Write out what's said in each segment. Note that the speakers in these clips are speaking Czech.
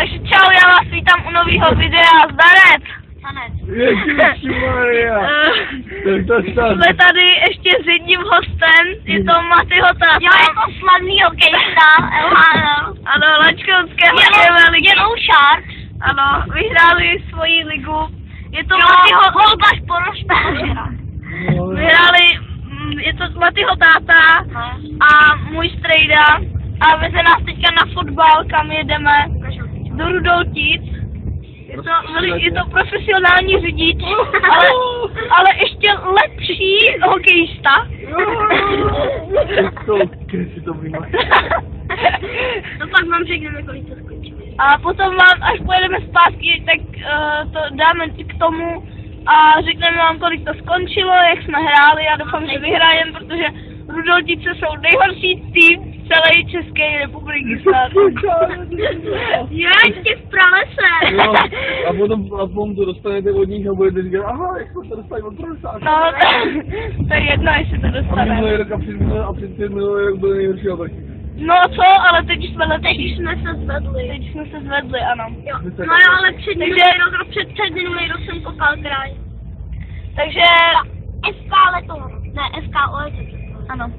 Takže čau, já vás vítám u nového videa Zdarec. Ježišmarja. Jsme tady ještě s jedním hostem, je to Matyho táta. Jo, je to slavný hokejista. Ano, Lačkovské hokejové ligy. Sharks. Ano, vyhráli svoji ligu. Je to Matyho... Volba Šporoštážera. Vyhráli, je to Matyho táta a můj strejda. A veze nás teďka na fotbal, kam jedeme do Rudoltic. Je to profesionální řidič, ale ještě lepší hokejista. To pak vám řekneme, kolik to skončí. A potom vám, až pojedeme zpátky, tak to dáme k tomu a řekneme vám, kolik to skončilo, jak jsme hráli. Já doufám, že vyhrajeme, protože Rudoltice jsou nejhorší tým celé České republiky snad. Jo, ještě v pralese. Jo, a potom to dostanete od nich a budete říkat, aha, jak jsme to dostali od pralesa. No, to je jedno, jestli to dostane. A minulý rok a před minulý rok byl nejhorší obrky. No co, ale teď jsme se zvedli. Ano. Jo. No jo, ale před minulý rok jsem kopal kraj. Takže... FK Letovo. Ne, FK Olejce. Ano.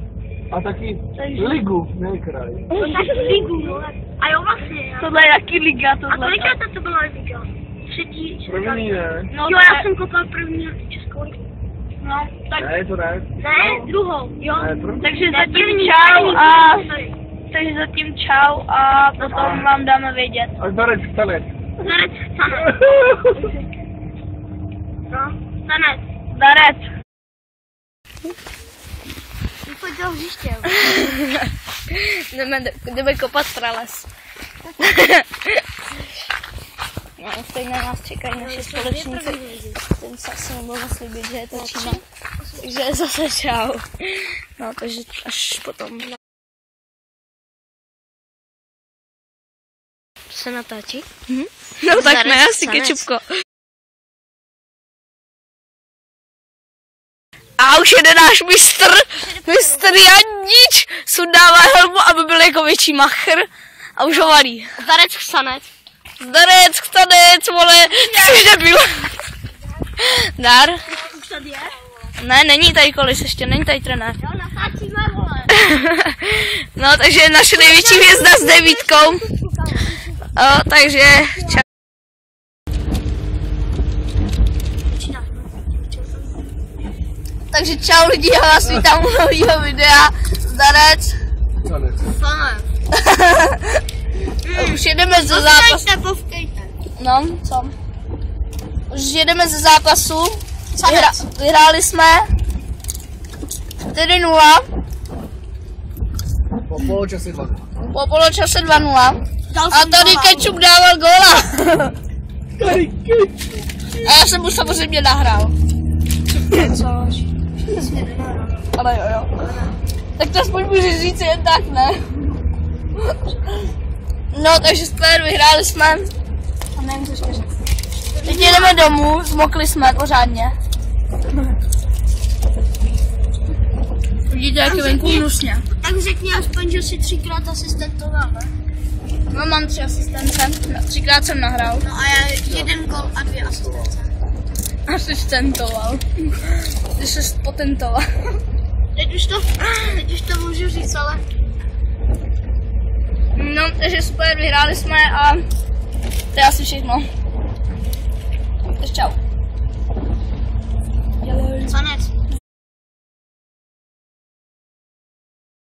A taky ligu, ne kraj. No taky ligu, no. A jo, vlastně. Tohle je jaký liga, tohle. A kolikrát to byla liga? Třetí? První, ne? No, jo, já jsem kopal první českou ligu. No, tak... Ne, to ne. Ne, druhou, jo. Ne, takže zatím čau a... Takže zatím čau a potom vám dáme vědět. A Zdarec Stanec. No, Zdarec. Pojď do hřiště. Jdeme kopat prales. No, stejně nás čekají naši společníci. Ten se asi nemohl slíbit, že je točíme. Takže zase čau. No, takže až potom. Se natáčí? No tak ne, asi kečupko. A už jede náš mistr Janič, sundává helmu, aby byl jako větší machr a už ho valí. Zdarec Chsanec, vole, jsi debil. Dar? Už tady je? Ne, není tady kolis ještě, není tady trenér. Jo, natáčíme, vole. No, takže naše největší hvězda s devítkou. Takže čau. Takže čau lidi, já vás vítám u nového videa. Zdarec. Už jedeme ze zápasu. No, co? Už jedeme ze zápasu. Vyhráli jsme 4-0. Po poločase 2-0. Po poločase 2-0. A tady Kečup dával góla. A já jsem mu samozřejmě nahrál. Ale jo. Tak to aspoň můžeš říct jen tak, ne? No, takže super, vyhráli jsme. A nevím, co ještě říct. Teď jedeme domů, zmokli jsme pořádně. Vidíte, jak je venku hnusně. Tak řekni aspoň, že si 3krát asistentoval, ne? No, mám 3 asistence, 3krát jsem nahrál. No a já 1 gól a 2 asistence. Asistentoval. Ty jsi spotentoval. Teď už to můžu říct, ale... No, takže super, vyhráli jsme a to je asi všechno.